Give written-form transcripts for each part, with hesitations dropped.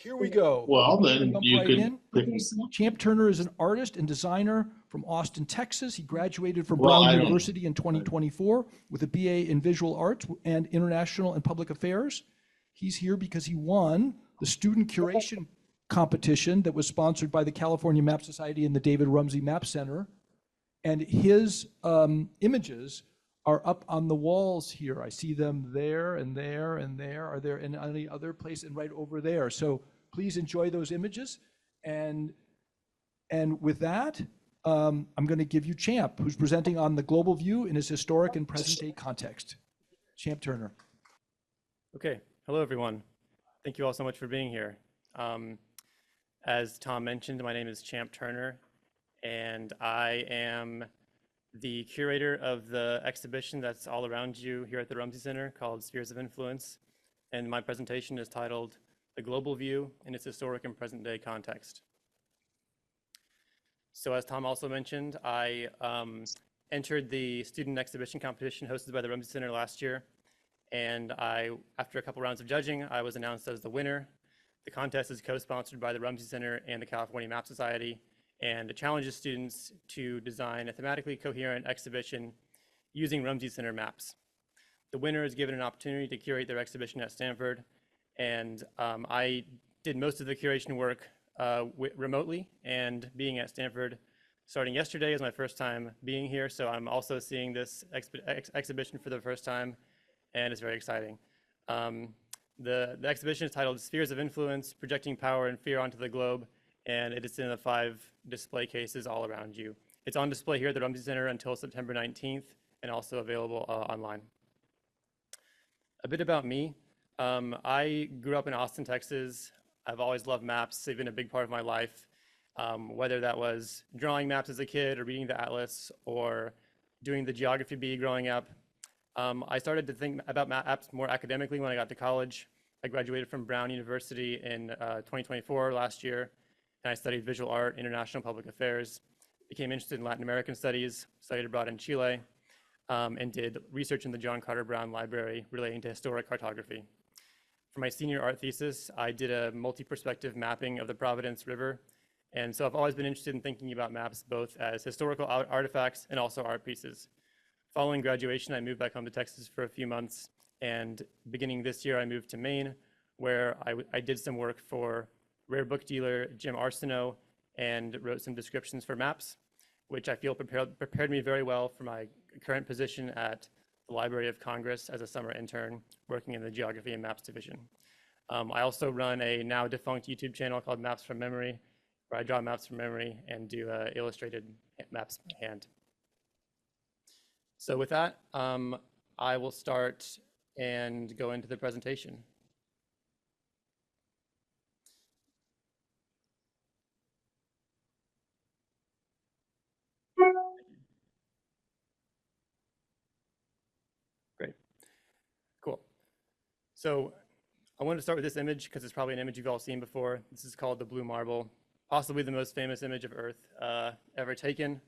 here we go. Well, then Jump you right could in. pick. Champ Turner is an artist and designer from Austin, Texas. He graduated from Well, Brown I don't- University in 2024 with a BA in Visual Arts and International and Public Affairs. He's here because he won the student curation competition that was sponsored by the California Map Society and the David Rumsey Map Center. And his images are up on the walls here. I see them there and there and there. Are there in any other place? And right over there. So please enjoy those images. And with that, I'm going to give you Champ, who's presenting on the global view in his historic and present day context. Champ Turner. Okay, hello everyone. Thank you all so much for being here. As Tom mentioned, my name is Champ Turner, and I am the curator of the exhibition that's all around you here at the Rumsey Center called Spheres of Influence. And my presentation is titled The Global View in its Historic and Present Day Context. So as Tom also mentioned, I entered the student exhibition competition hosted by the Rumsey Center last year. And after a couple rounds of judging, I was announced as the winner. The contest is co-sponsored by the Rumsey Center and the California Map Society, and it challenges students to design a thematically coherent exhibition using Rumsey Center maps. The winner is given an opportunity to curate their exhibition at Stanford, and I did most of the curation work remotely, and being at Stanford starting yesterday is my first time being here, so I'm also seeing this exhibition for the first time, and it's very exciting. The exhibition is titled Spheres of Influence, Projecting Power and Fear onto the Globe, and it is in the 5 display cases all around you. It's on display here at the Rumsey Center until September 19th, and also available online. A bit about me. I grew up in Austin, Texas. I've always loved maps. They've been a big part of my life, whether that was drawing maps as a kid or reading the atlas or doing the geography bee growing up. I started to think about maps more academically when I got to college. I graduated from Brown University in 2024 last year, and I studied visual art, international public affairs, became interested in Latin American studies, studied abroad in Chile, and did research in the John Carter Brown Library relating to historic cartography. For my senior art thesis, I did a multi-perspective mapping of the Providence River, and so I've always been interested in thinking about maps both as historical artifacts and also art pieces. Following graduation, I moved back home to Texas for a few months, and beginning this year, I moved to Maine, where I did some work for rare book dealer Jim Arsenault and wrote some descriptions for maps, which I feel prepared me very well for my current position at the Library of Congress as a summer intern, working in the Geography and Maps division. I also run a now defunct YouTube channel called Maps from Memory, where I draw maps from memory and do illustrated maps by hand. So with that, I will start and go into the presentation. Great, cool. So I wanted to start with this image because it's probably an image you've all seen before. This is called the Blue Marble, possibly the most famous image of Earth ever taken.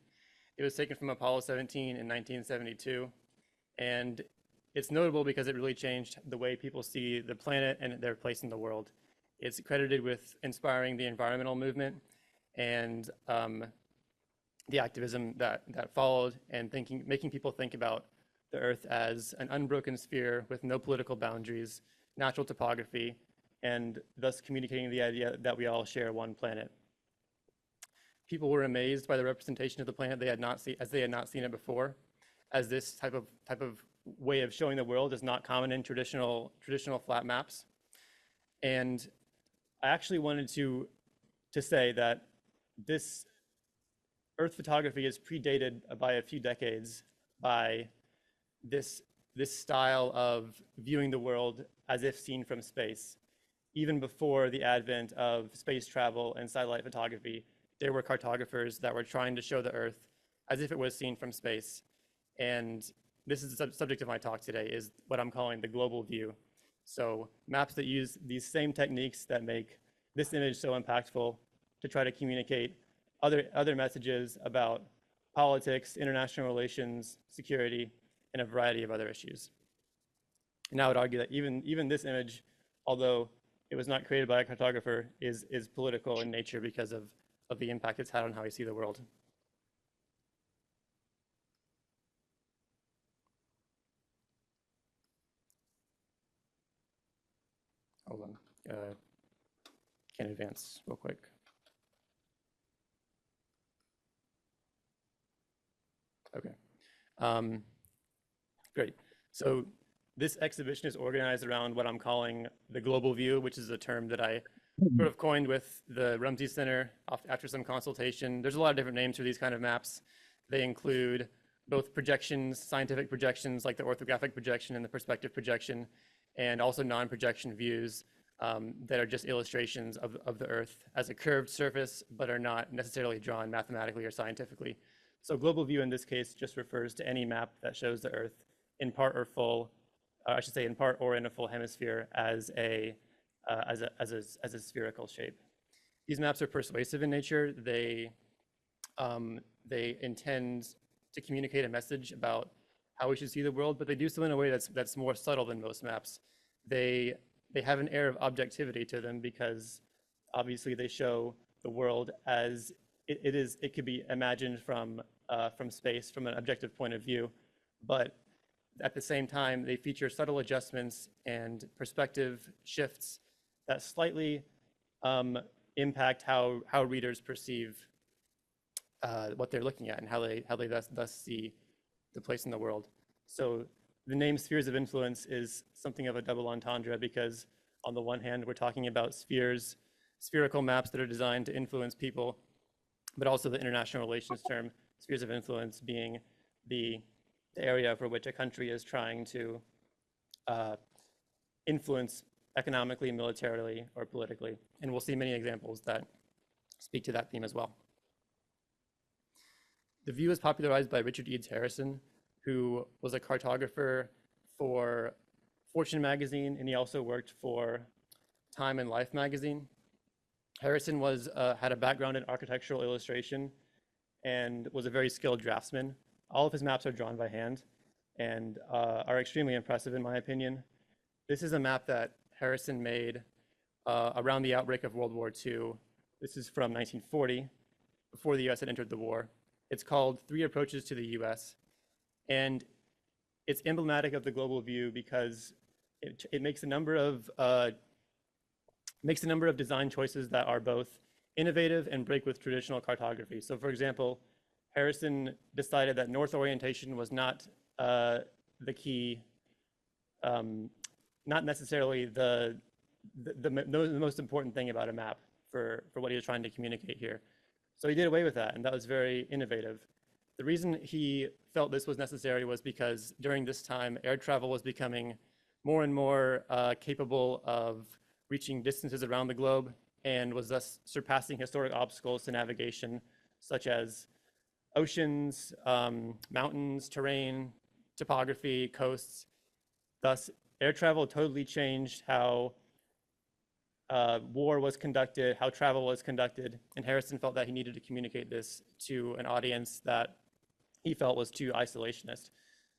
It was taken from Apollo 17 in 1972, and it's notable because it really changed the way people see the planet and their place in the world. It's credited with inspiring the environmental movement and the activism that followed, and making people think about the Earth as an unbroken sphere with no political boundaries, natural topography, and thus communicating the idea that we all share one planet. People were amazed by the representation of the planet they had not seen it before, as this type of way of showing the world is not common in traditional flat maps. And I actually wanted to say that this Earth photography is predated by a few decades by this style of viewing the world as if seen from space. Even before the advent of space travel and satellite photography, there were cartographers that were trying to show the Earth as if it was seen from space. And this is the subject of my talk today, is what I'm calling the global view. So maps that use these same techniques that make this image so impactful to try to communicate other messages about politics, international relations, security, and a variety of other issues. And I would argue that even this image, although it was not created by a cartographer is political in nature because of the impact it's had on how we see the world. Hold on, can advance real quick. Okay, great. So this exhibition is organized around what I'm calling the global view, which is a term that I sort of coined with the Rumsey Center after some consultation. There's a lot of different names for these kind of maps. They include both projections, scientific projections like the orthographic projection and the perspective projection, and also non-projection views that are just illustrations of the Earth as a curved surface, but are not necessarily drawn mathematically or scientifically. So global view in this case just refers to any map that shows the Earth in part or full, I should say in part or in a full hemisphere as a spherical shape. These maps are persuasive in nature. They intend to communicate a message about how we should see the world, but they do so in a way that's more subtle than most maps. They have an air of objectivity to them because obviously they show the world as it could be imagined from space, from an objective point of view, but at the same time, they feature subtle adjustments and perspective shifts that slightly impact how readers perceive what they're looking at and how they thus see the place in the world. So the name spheres of influence is something of a double entendre because on the one hand, we're talking about spheres, spherical maps that are designed to influence people, but also the international relations term, spheres of influence being the area for which a country is trying to influence economically, militarily, or politically. And we'll see many examples that speak to that theme as well. The view is popularized by Richard Eads Harrison, who was a cartographer for Fortune magazine, and he also worked for Time and Life magazine. Harrison had a background in architectural illustration and was a very skilled draftsman. All of his maps are drawn by hand and are extremely impressive in my opinion. This is a map that Harrison made around the outbreak of World War II. This is from 1940, before the US had entered the war. It's called Three Approaches to the US. And it's emblematic of the global view because it makes a number of design choices that are both innovative and break with traditional cartography. So for example, Harrison decided that north orientation was not the key, not necessarily the most important thing about a map for what he was trying to communicate here. So he did away with that, and that was very innovative. The reason he felt this was necessary was because during this time, air travel was becoming more and more capable of reaching distances around the globe and was thus surpassing historic obstacles to navigation, such as oceans, mountains, terrain, topography, coasts. Thus, air travel totally changed how war was conducted, how travel was conducted, and Harrison felt that he needed to communicate this to an audience that he felt was too isolationist.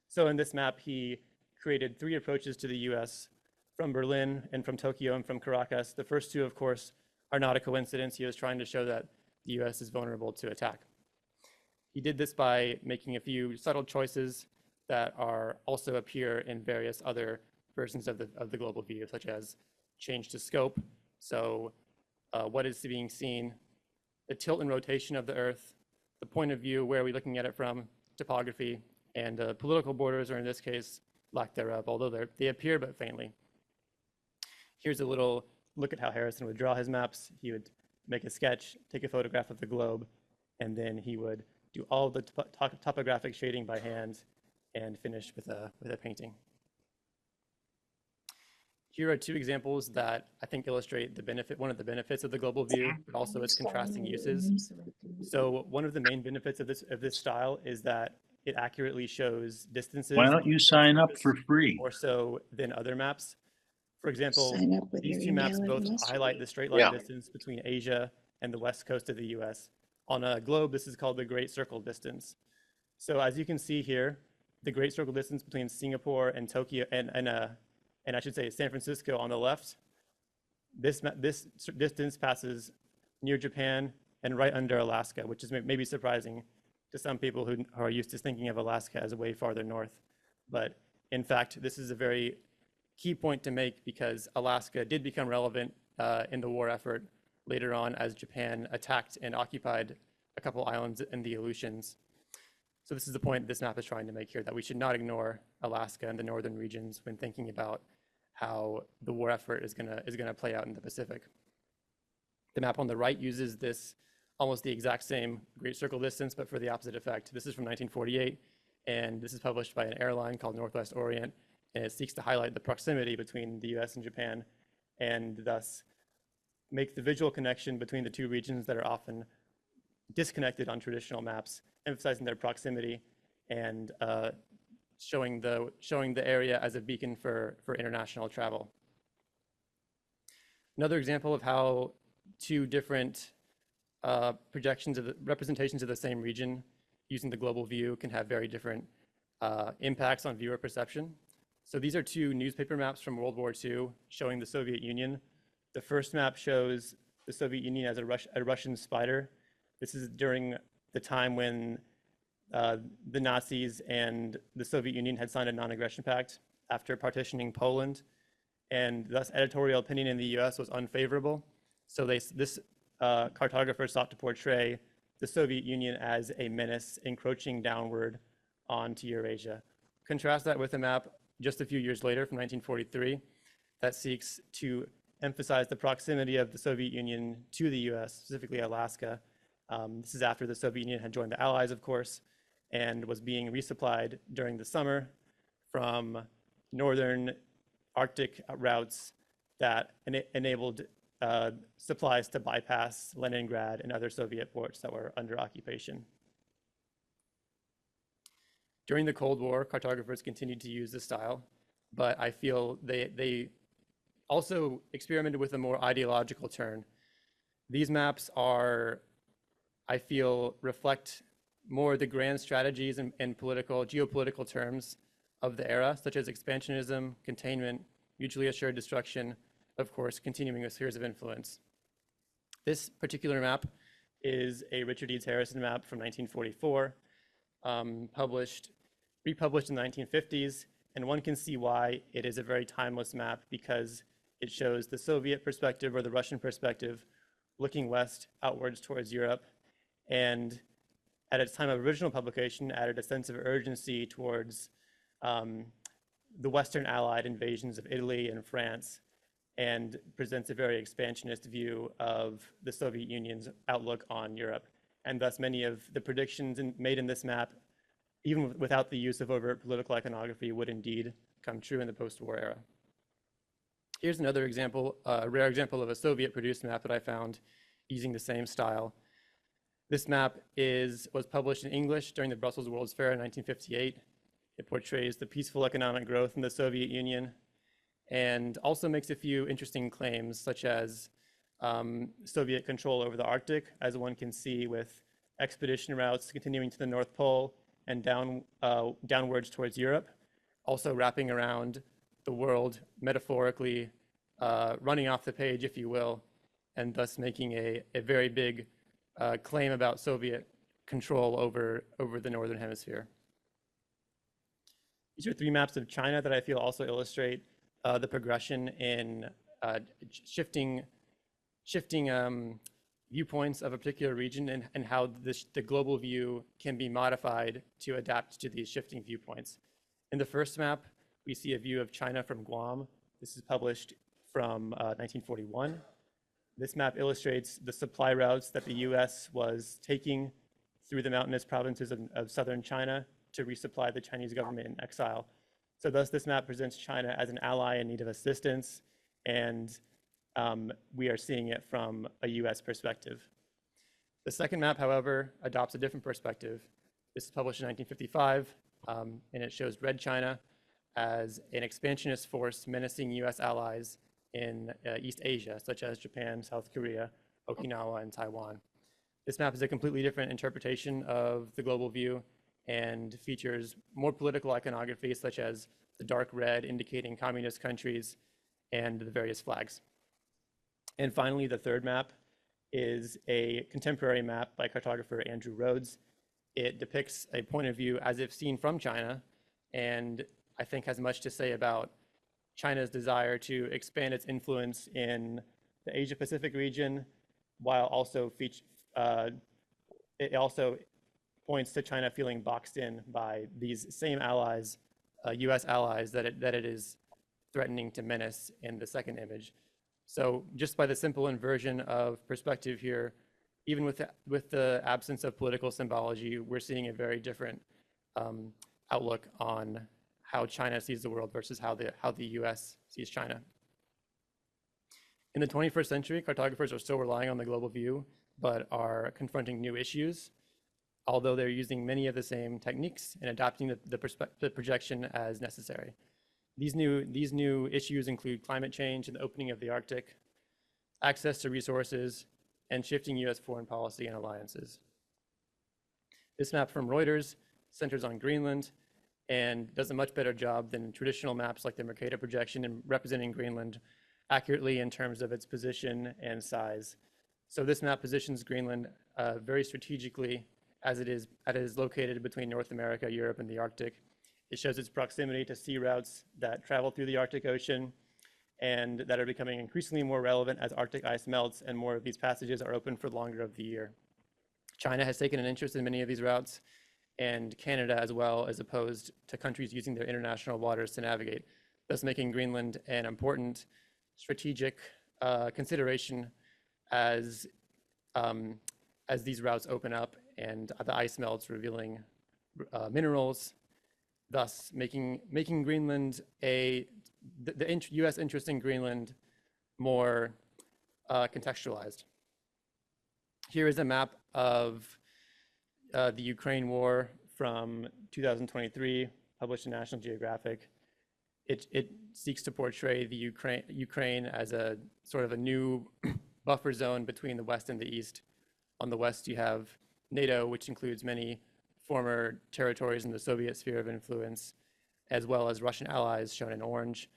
So in this map, he created three approaches to the US from Berlin and from Tokyo and from Caracas. The first two, of course, are not a coincidence. He was trying to show that the US is vulnerable to attack. He did this by making a few subtle choices that also appear in various other versions of the global view, such as change to scope. So what is being seen, the tilt and rotation of the Earth, the point of view, where are we looking at it from, topography, and political borders, or in this case, lack thereof, although they appear but faintly. Here's a little look at how Harrison would draw his maps. He would make a sketch, take a photograph of the globe, and then he would do all the topographic shading by hand and finish with a painting. Here are two examples that I think illustrate one of the benefits of the global view, but also its contrasting uses. So one of the main benefits of this style is that it accurately shows distances. Why don't you sign up for free? More so than other maps. For example, these two maps both highlight the straight line distance between Asia and the west coast of the US. On a globe, this is called the Great Circle distance. So as you can see here, the Great Circle distance between Singapore and Tokyo and I should say San Francisco on the left This distance passes near Japan and right under Alaska, which is maybe surprising to some people who are used to thinking of Alaska as way farther north. But in fact, this is a very key point to make because Alaska did become relevant in the war effort later on as Japan attacked and occupied a couple islands in the Aleutians. So this is the point this map is trying to make here, that we should not ignore Alaska and the northern regions when thinking about how the war effort is gonna play out in the Pacific. The map on the right uses this almost the exact same Great Circle distance, but for the opposite effect. This is from 1948, and this is published by an airline called Northwest Orient, and it seeks to highlight the proximity between the US and Japan, and thus make the visual connection between the two regions that are often disconnected on traditional maps, emphasizing their proximity and showing the area as a beacon for international travel. Another example of how two different representations of the same region using the global view can have very different impacts on viewer perception. So these are two newspaper maps from World War II showing the Soviet Union. The first map shows the Soviet Union as a Russian spider. This is during the time when the Nazis and the Soviet Union had signed a non-aggression pact after partitioning Poland, and thus editorial opinion in the US was unfavorable. So this cartographer sought to portray the Soviet Union as a menace encroaching downward onto Eurasia. Contrast that with a map just a few years later from 1943 that seeks to emphasize the proximity of the Soviet Union to the US, specifically Alaska. This is after the Soviet Union had joined the Allies, of course, and was being resupplied during the summer from northern Arctic routes that enabled supplies to bypass Leningrad and other Soviet ports that were under occupation. During the Cold War, cartographers continued to use this style, but I feel they also experimented with a more ideological turn. These maps are, I feel, reflect more the grand strategies and geopolitical terms of the era, such as expansionism, containment, mutually assured destruction, of course, continuing with spheres of influence. This particular map is a Richard Eads Harrison map from 1944, republished in the 1950s, and one can see why it is a very timeless map because it shows the Soviet perspective or the Russian perspective looking west outwards towards Europe, and at its time of original publication added a sense of urgency towards the Western Allied invasions of Italy and France, and presents a very expansionist view of the Soviet Union's outlook on Europe. And thus many of the predictions made in this map, even without the use of overt political iconography, would indeed come true in the post-war era. Here's another example, a rare example of a Soviet-produced map that I found using the same style. This map was published in English during the Brussels World's Fair in 1958. It portrays the peaceful economic growth in the Soviet Union and also makes a few interesting claims, such as Soviet control over the Arctic, as one can see with expedition routes continuing to the North Pole and downwards towards Europe, also wrapping around the world, metaphorically running off the page, if you will, and thus making a very big claim about Soviet control over the Northern Hemisphere. These are three maps of China that I feel also illustrate the progression in shifting viewpoints of a particular region and how the global view can be modified to adapt to these shifting viewpoints. In the first map, we see a view of China from Guam. This is published from 1941. This map illustrates the supply routes that the US was taking through the mountainous provinces of southern China to resupply the Chinese government in exile. So thus this map presents China as an ally in need of assistance, and we are seeing it from a US perspective. The second map, however, adopts a different perspective. This is published in 1955, and it shows Red China as an expansionist force menacing US allies in East Asia, such as Japan, South Korea, Okinawa, and Taiwan. This map is a completely different interpretation of the global view and features more political iconography, such as the dark red indicating communist countries and the various flags. And finally, the third map is a contemporary map by cartographer Andrew Rhodes. It depicts a point of view as if seen from China, and I think has much to say about China's desire to expand its influence in the Asia-Pacific region, while also it also points to China feeling boxed in by these same allies, U.S. allies that it is threatening to menace in the second image. So just by the simple inversion of perspective here, even with the absence of political symbology, we're seeing a very different outlook on how China sees the world versus how the U.S. sees China. In the 21st century, cartographers are still relying on the global view, but are confronting new issues, although they're using many of the same techniques and adapting the projection as necessary. These new issues include climate change and the opening of the Arctic, access to resources, and shifting U.S. foreign policy and alliances. This map from Reuters centers on Greenland and does a much better job than traditional maps like the Mercator projection in representing Greenland accurately in terms of its position and size. So this map positions Greenland very strategically as it is located between North America, Europe, and the Arctic. It shows its proximity to sea routes that travel through the Arctic Ocean and that are becoming increasingly more relevant as Arctic ice melts and more of these passages are open for longer of the year. China has taken an interest in many of these routes, and Canada as well, as opposed to countries using their international waters to navigate, thus making Greenland an important strategic consideration as these routes open up and the ice melts, revealing minerals, thus making Greenland the U.S. interest in Greenland more contextualized. Here is a map of the Ukraine war from 2023, published in National Geographic. It seeks to portray the Ukraine as a sort of a new buffer zone between the West and the East. On the West, you have NATO, which includes many former territories in the Soviet sphere of influence, as well as Russian allies shown in orange,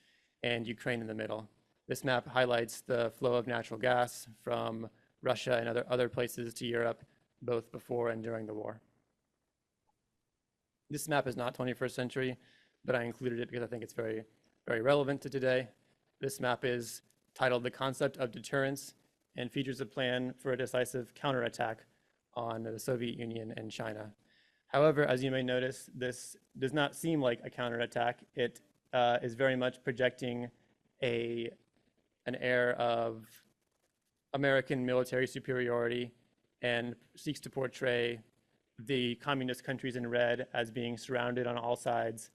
and Ukraine in the middle. This map highlights the flow of natural gas from Russia and other places to Europe, both before and during the war. This map is not 21st century, but I included it because I think it's very, very relevant to today. This map is titled "The Concept of Deterrence" and features a plan for a decisive counterattack on the Soviet Union and China. However, as you may notice, this does not seem like a counterattack. It is very much projecting an air of American military superiority and seeks to portray the communist countries in red as being surrounded on all sides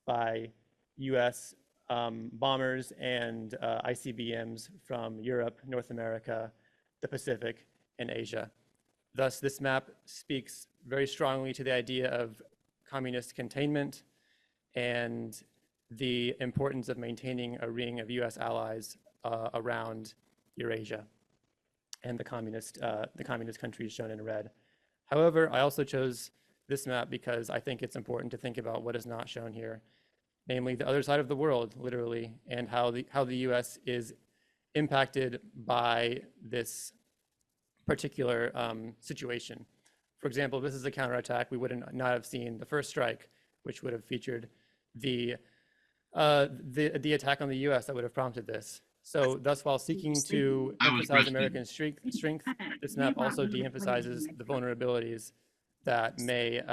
by US bombers and ICBMs from Europe, North America, the Pacific, and Asia. Thus, this map speaks very strongly to the idea of communist containment and the importance of maintaining a ring of US allies around Eurasia and the communist countries shown in red. However, I also chose this map because I think it's important to think about what is not shown here, namely the other side of the world, literally, and how the US is impacted by this particular situation. For example, this is a counterattack. We would not have seen the first strike, which would have featured the attack on the US that would have prompted this. So thus, while seeking to emphasize American strength, this map also de-emphasizes the vulnerabilities that may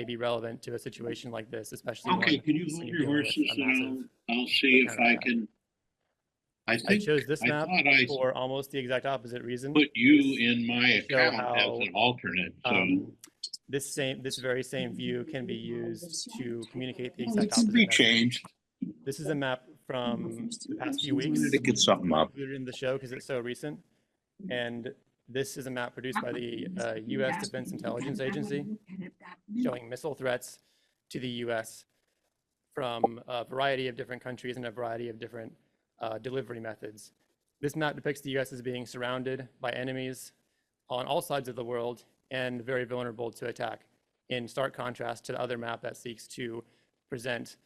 be relevant to a situation like this, especially Okay, one can you when move you're your dealing with horses a massive and I'll see if I counterattack. can. I chose this map thought I for almost the exact opposite reason. put you in my show account as how, an alternate, so this very same view can be used to communicate the it exact can opposite be message. changed. This is a map from the past few I weeks. wanted to get something up. Included in the show because it's so recent. And this is a map produced by the U.S. Defense Intelligence Agency showing missile threats to the U.S. from a variety of different countries and a variety of different delivery methods. This map depicts the U.S. as being surrounded by enemies on all sides of the world and very vulnerable to attack, in stark contrast to the other map that seeks to present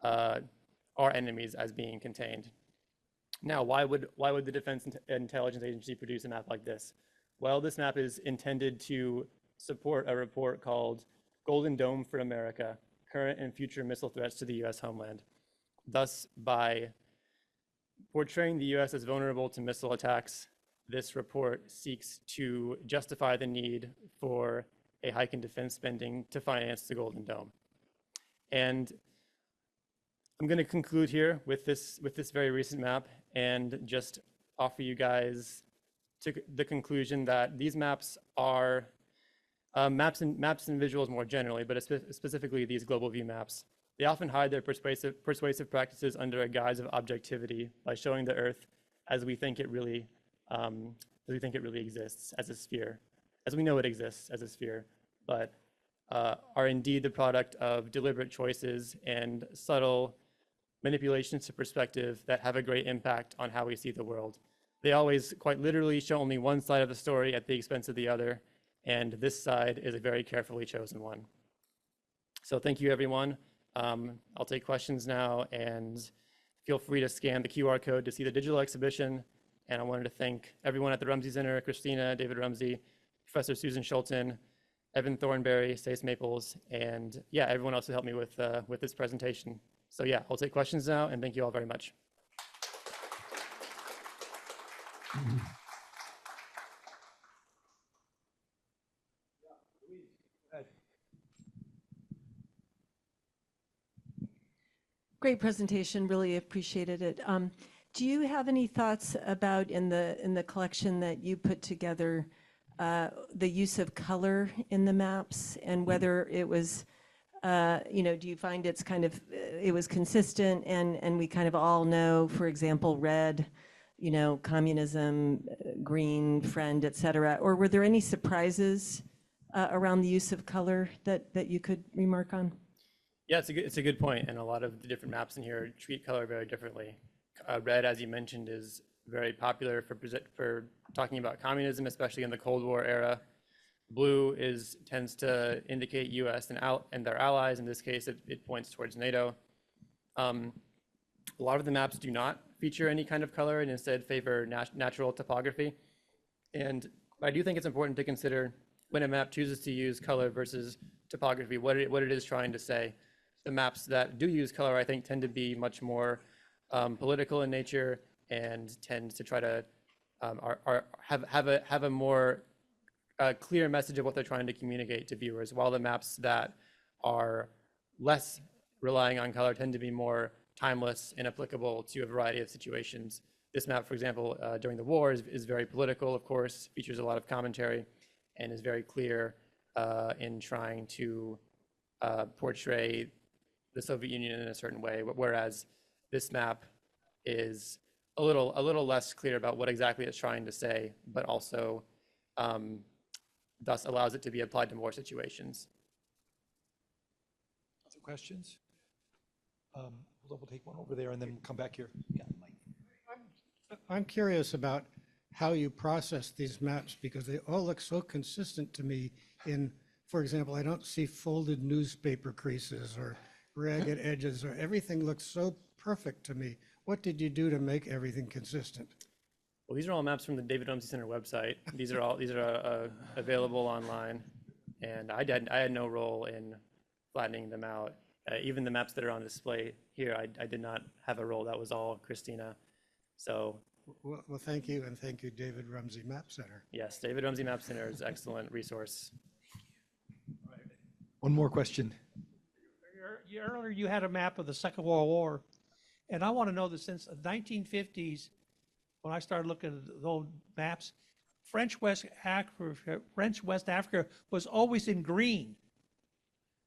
our enemies as being contained. Now, why would the Defense Intelligence Agency produce a map like this? Well, this map is intended to support a report called Golden Dome for America, Current and Future Missile Threats to the U.S. Homeland. Thus, by portraying the U.S. as vulnerable to missile attacks, this report seeks to justify the need for a hike in defense spending to finance the Golden Dome. And I'm going to conclude here with this very recent map and just offer you guys to the conclusion that these maps are maps and visuals more generally, but specifically these global view maps. They often hide their persuasive practices under a guise of objectivity by showing the Earth as we think it really exists as a sphere, as we know it exists as a sphere, but are indeed the product of deliberate choices and subtle manipulations to perspective that have a great impact on how we see the world. They always quite literally show only one side of the story at the expense of the other, and this side is a very carefully chosen one. So thank you, everyone. I'll take questions now, and feel free to scan the QR code to see the digital exhibition. And I wanted to thank everyone at the Rumsey Center, Christina, David Rumsey, Professor Susan Schulten, Evan Thornberry, Stace Maples, and yeah, everyone else who helped me with this presentation. So yeah, I'll take questions now, and thank you all very much. Great presentation, really appreciated it. Do you have any thoughts about in the collection that you put together, the use of color in the maps and whether it was, do you find it's kind of, it was consistent and we kind of all know, for example, red, communism, green, friend, et cetera, or were there any surprises around the use of color that you could remark on? Yeah, it's a good point, and a lot of the different maps in here treat color very differently. Red, as you mentioned, is very popular for talking about communism, especially in the Cold War era. Blue tends to indicate U.S. and their allies. In this case, it points towards NATO. A lot of the maps do not feature any kind of color and instead favor natural topography. And I do think it's important to consider when a map chooses to use color versus topography, what it is trying to say. The maps that do use color, I think, tend to be much more political in nature and tend to try to have a more clear message of what they're trying to communicate to viewers, while the maps that are less relying on color tend to be more timeless and applicable to a variety of situations. This map, for example, during the war is very political, of course, features a lot of commentary, and is very clear in trying to portray the Soviet Union in a certain way, whereas this map is a little less clear about what exactly it's trying to say, but also thus allows it to be applied to more situations. Other questions? We'll take one over there and then we'll come back here. Yeah, Mike. I'm curious about how you process these maps because they all look so consistent to me for example, I don't see folded newspaper creases or ragged edges, or everything looks so perfect to me. What did you do to make everything consistent? Well, these are all maps from the David Rumsey Center website. These are available online, and I had no role in flattening them out. Even the maps that are on display here, I did not have a role. That was all Christina. So. Well, thank you, and thank you, David Rumsey Map Center. Yes, David Rumsey Map Center is an excellent resource. One more question. Earlier you had a map of the Second World War, and I want to know that since the 1950s, when I started looking at the old maps, French West Africa was always in green.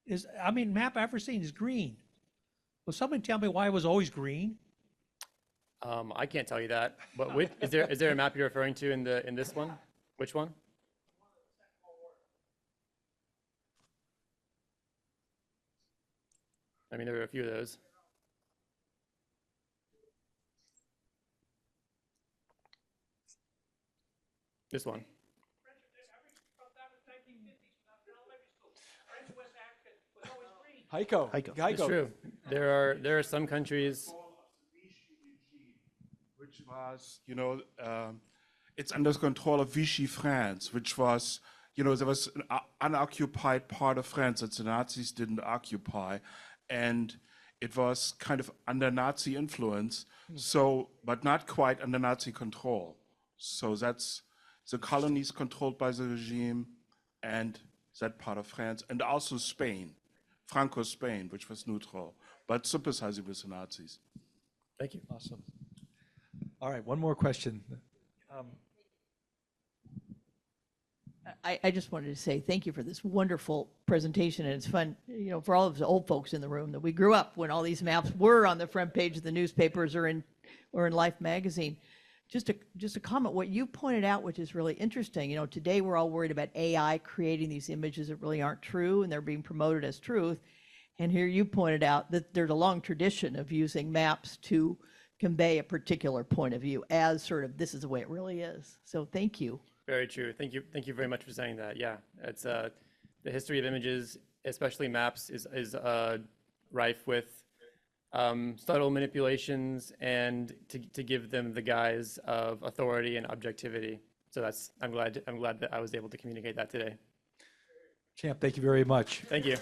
Map I've ever seen is green. Will somebody tell me why it was always green? I can't tell you that, but is there a map you're referring to in this one? Which one? There are a few of those. This one. Heiko. It's true. There are some countries. which was, it's under control of Vichy France, which was, there was an unoccupied part of France that the Nazis didn't occupy, and it was kind of under Nazi influence, but not quite under Nazi control. So that's the colonies controlled by the regime and that part of France, and also Spain, Franco-Spain, which was neutral, but sympathizing with the Nazis. Thank you. Awesome. All right, one more question. I just wanted to say thank you for this wonderful presentation, and it's fun, for all of the old folks in the room that we grew up when all these maps were on the front page of the newspapers or in Life magazine. Just a comment, what you pointed out, which is really interesting, today we're all worried about AI creating these images that really aren't true, and they're being promoted as truth. And here you pointed out that there's a long tradition of using maps to convey a particular point of view as sort of, this is the way it really is. So thank you. Very true. Thank you. Thank you very much for saying that. Yeah, it's the history of images, especially maps, is rife with subtle manipulations and to give them the guise of authority and objectivity. So I'm glad that I was able to communicate that today. Champ, thank you very much. Thank you.